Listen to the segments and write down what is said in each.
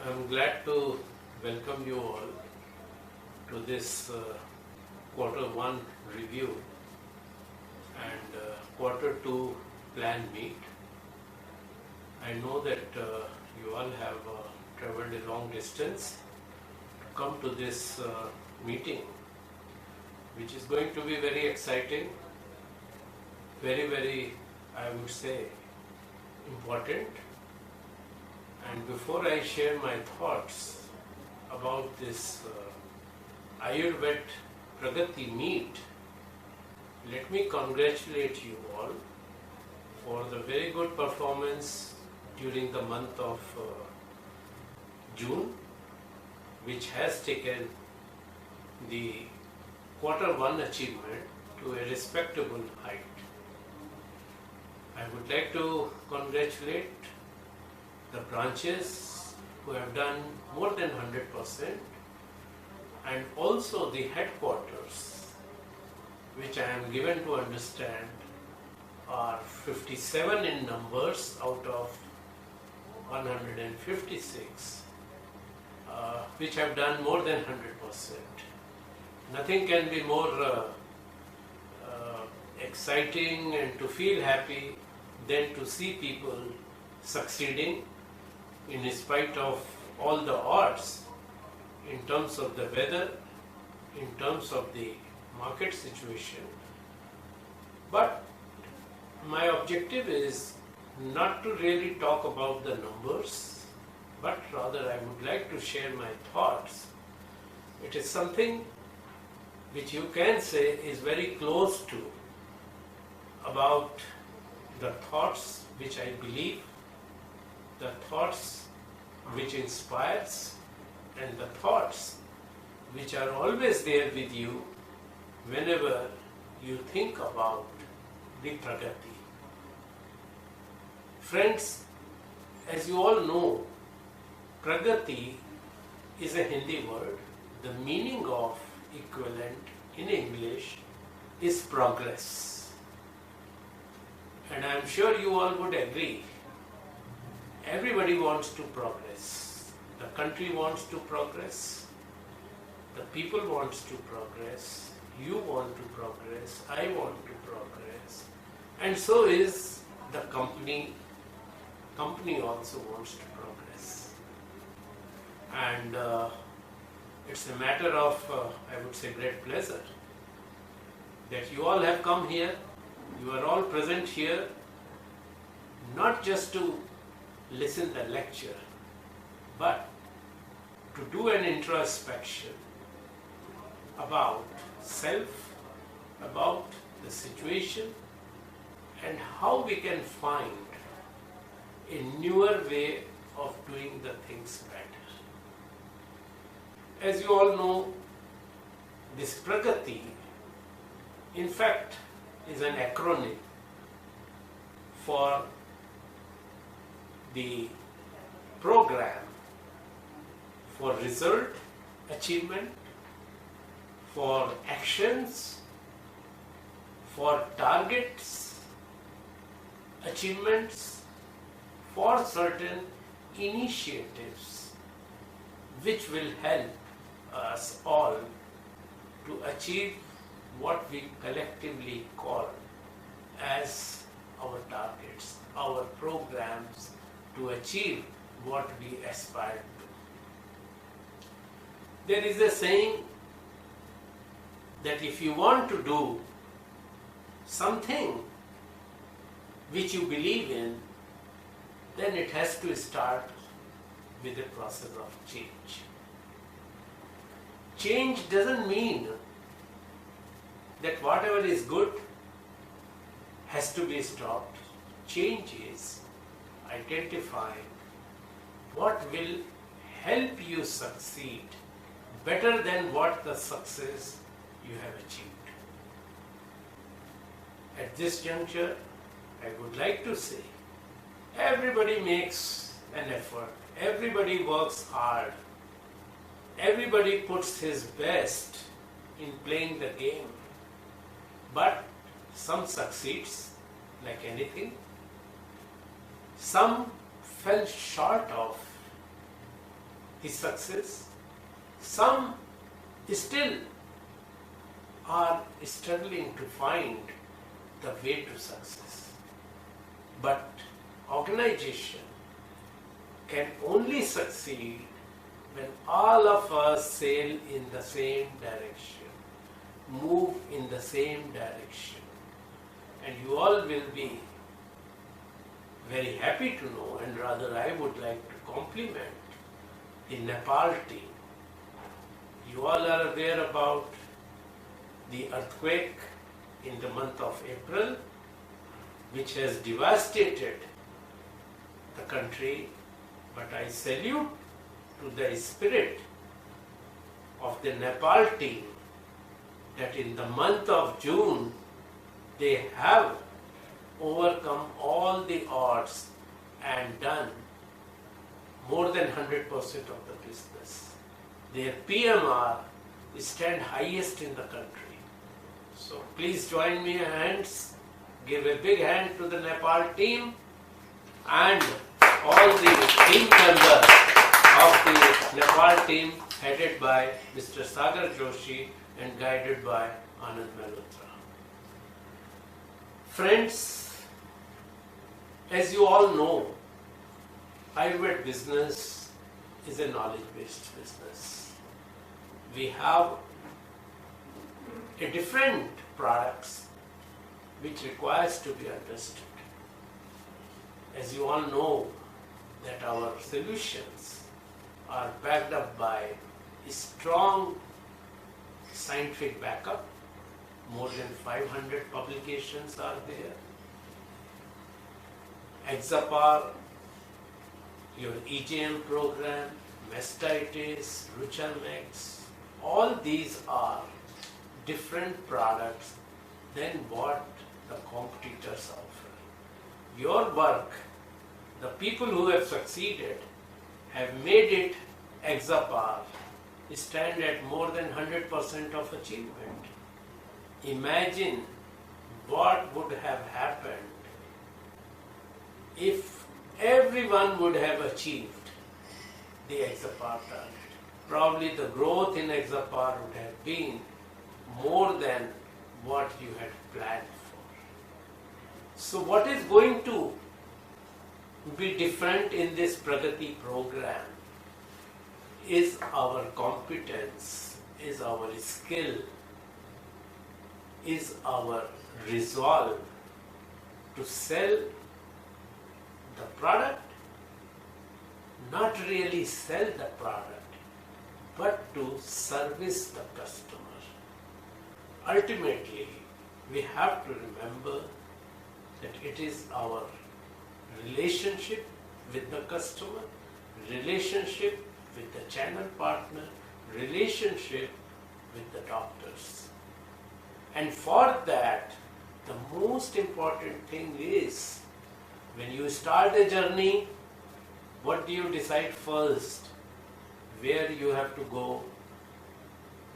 I'm glad to welcome you all to this quarter one review and quarter two plan meet. I know that you all have traveled a long distance to come to this meeting, which is going to be very exciting, very, I would say, important. And before I share my thoughts about this Ayurvet Pragati meet, let me congratulate you all for the very good performance during the month of June, which has taken the quarter one achievement to a respectable height. I would like to congratulate the branches who have done more than 100%, and also the headquarters, which I am given to understand are 57 in numbers out of 156, which have done more than 100%. Nothing can be more exciting and to feel happy than to see people succeeding in spite of all the odds in terms of the weather, in terms of the market situation. But my objective is not to really talk about the numbers, but rather I would like to share my thoughts. It is something which you can say is very close to about the thoughts which I believe, the thoughts which inspires, and the thoughts which are always there with you whenever you think about the Pragati. Friends, as you all know, Pragati is a Hindi word. The meaning of equivalent in English is progress. And I am sure you all would agree. Everybody wants to progress. The country wants to progress. The people wants to progress. You want to progress. I want to progress. And so is the company. Company also wants to progress. And it's a matter of, I would say, great pleasure that you all have come here. You are all present here, not just to listen the lecture, but to do an introspection about self, about the situation, and how we can find a newer way of doing the things better. As you all know, this Pragati, in fact, is an acronym for the program for result achievement, for actions, for targets, achievements, for certain initiatives which will help us all to achieve what we collectively call as our targets, our programs to achieve what we aspire to. There is a saying that if you want to do something which you believe in, then it has to start with the process of change. Change doesn't mean that whatever is good has to be stopped. Change is identifying what will help you succeed better than what the success you have achieved. At this juncture, I would like to say, everybody makes an effort, everybody works hard, everybody puts his best in playing the game. But some succeeds, like anything. Some fell short of is success. Some still are struggling to find the way to success. But organization can only succeed when all of us sail in the same direction, move in the same direction. And you all will be very happy to know, and rather I would like to compliment the Nepal team. You all are aware about the earthquake in the month of April, which has devastated the country, but I salute to the spirit of the Nepal team that in the month of June they have overcome all the odds and done more than 100% of the business. Their PMR stand highest in the country. So please join me in hands, give a big hand to the Nepal team and all the team members of the Nepal team headed by Mr. Sagar Joshi and guided by Anand Malhotra. Friends, as you all know, Ayurvet business is a knowledge-based business. We have a different products which requires to be understood. As you all know that our solutions are backed up by a strong scientific backup. More than 500 publications are there. Exapar, your EGM program, mastitis, Ruchalmex, all these are different products than what the competitors offer. Your work, the people who have succeeded, have made it Exapar stand at more than 100% of achievement. Imagine what would have happened if everyone would have achieved the Exapar target. Probably the growth in Exapar would have been more than what you had planned for. So what is going to be different in this Pragati program is our competence, is our skill, is our resolve to sell the product, not really sell the product, but to service the customer. Ultimately, we have to remember that it is our relationship with the customer, relationship with the channel partner, relationship with the doctors. And for that, the most important thing is, when you start a journey, what do you decide first? Where you have to go?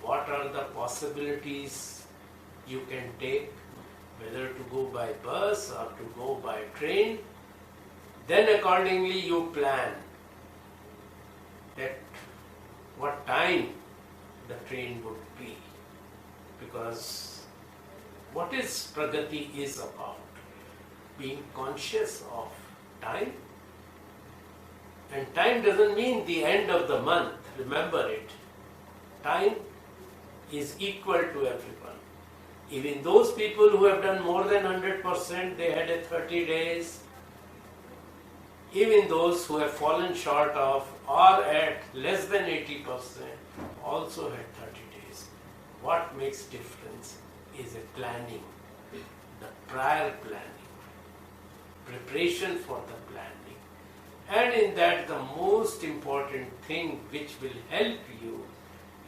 What are the possibilities you can take? Whether to go by bus or to go by train. Then accordingly you plan at what time the train would be. Because what is Pragati is about? Being conscious of time. And time doesn't mean the end of the month. Remember it. Time is equal to everyone. Even those people who have done more than 100%, they had a 30 days. Even those who have fallen short of or at less than 80% also had 30 days. What makes difference is a planning, the prior planning, preparation for the planning. And in that, the most important thing which will help you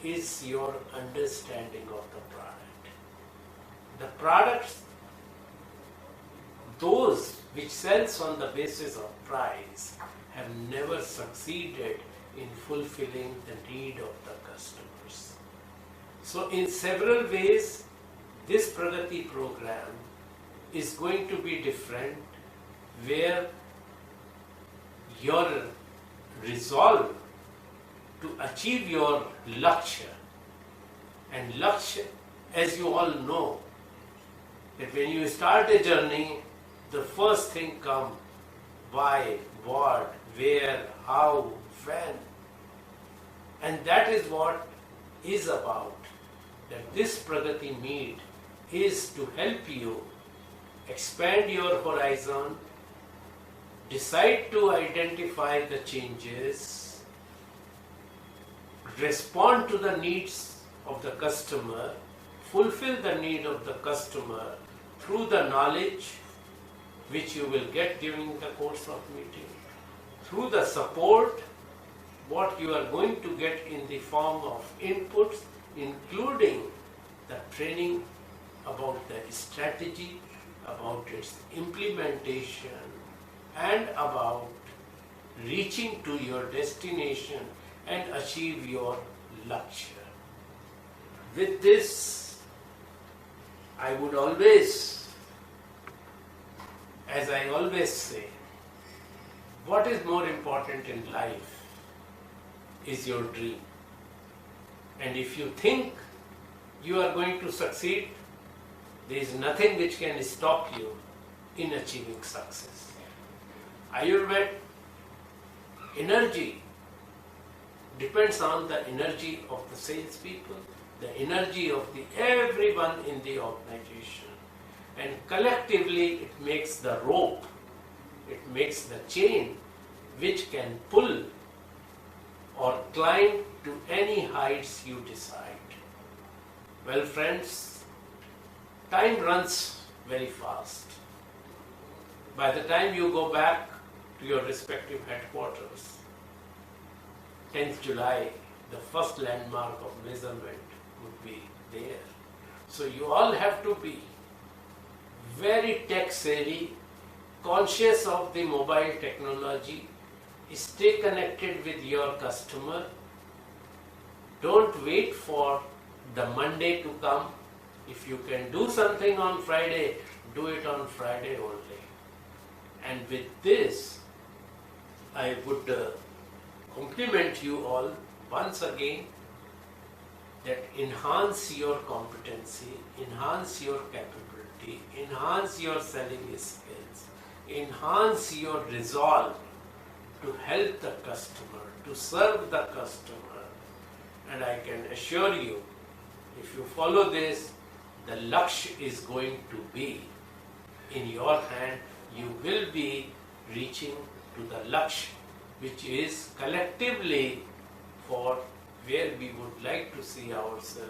is your understanding of the product. The products, those which sells on the basis of price, have never succeeded in fulfilling the need of the customers. So in several ways, this Pragati program is going to be different, where your resolve to achieve your Lakshya. And Lakshya, as you all know, that when you start a journey, the first thing comes: why, what, where, how, when. And that is what is about. That this Pragati Meet is to help you expand your horizon, decide to identify the changes, respond to the needs of the customer, fulfill the need of the customer through the knowledge which you will get during the course of meeting, through the support, what you are going to get in the form of inputs, including the training about the strategy, about its implementation, and about reaching to your destination and achieve your Lakshya. With this, I would always, as I always say, what is more important in life is your dream. And if you think you are going to succeed, there is nothing which can stop you in achieving success. Ayurvet energy depends on the energy of the salespeople, the energy of everyone in the organization. And collectively it makes the rope, it makes the chain which can pull or climb to any heights you decide. Well friends, time runs very fast. By the time you go back to your respective headquarters, 10th July, the first landmark of measurement would be there. So you all have to be very tech savvy, conscious of the mobile technology, stay connected with your customer. Don't wait for the Monday to come. If you can do something on Friday, do it on Friday only. And with this, I would compliment you all once again that enhance your competency, enhance your capability, enhance your selling skills, enhance your resolve to help the customer, to serve the customer. And I can assure you, if you follow this, the Lakshya is going to be in your hand. You will be reaching to the Lakshya, which is collectively for where we would like to see ourselves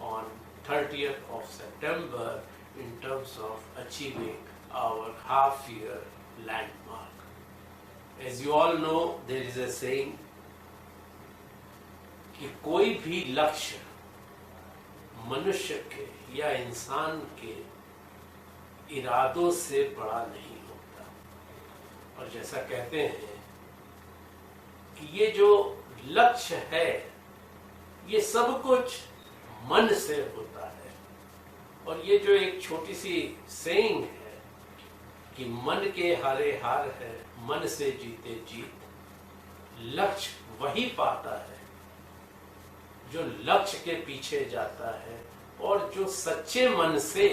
on 30th of September in terms of achieving our half-year landmark. As you all know, there is a saying कि कोई भी लक्ष्य मनुष्य के या इंसान के इरादों से बड़ा नहीं होता। और जैसा कहते हैं कि ये जो लक्ष्य है, ये सब कुछ मन से होता है। और ये जो एक छोटी सी सेइंग है कि मन के हारे हार है, मन से जीते जीत। लक्ष्य वही पाता है जो लक्ष्य के पीछे जाता है और जो सच्चे मन से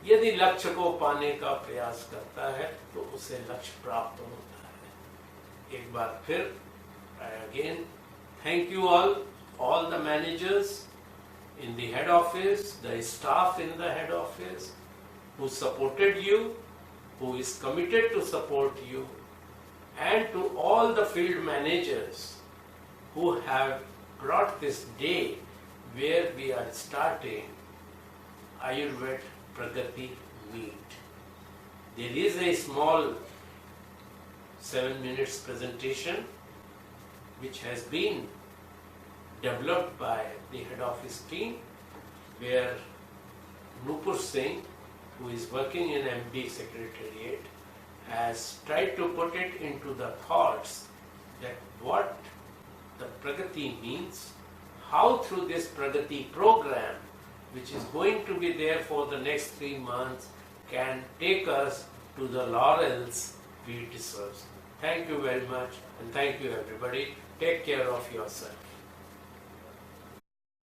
यदि लक्ष्य को पाने का प्रयास करता है तो उसे लक्ष्य प्राप्त होता है। एक बार फिर again thank you all the managers in the head office, the staff in the head office who supported you, who is committed to support you, and to all the field managers who have brought this day where we are starting Ayurvet Pragati Meet. There is a small 7 minutes presentation which has been developed by the head office team, where Nupur Singh, who is working in MD Secretariat, has tried to put it into the thoughts that what the Pragati means, how through this Pragati program, which is going to be there for the next 3 months, can take us to the laurels we deserve. Thank you very much, and thank you everybody. Take care of yourself.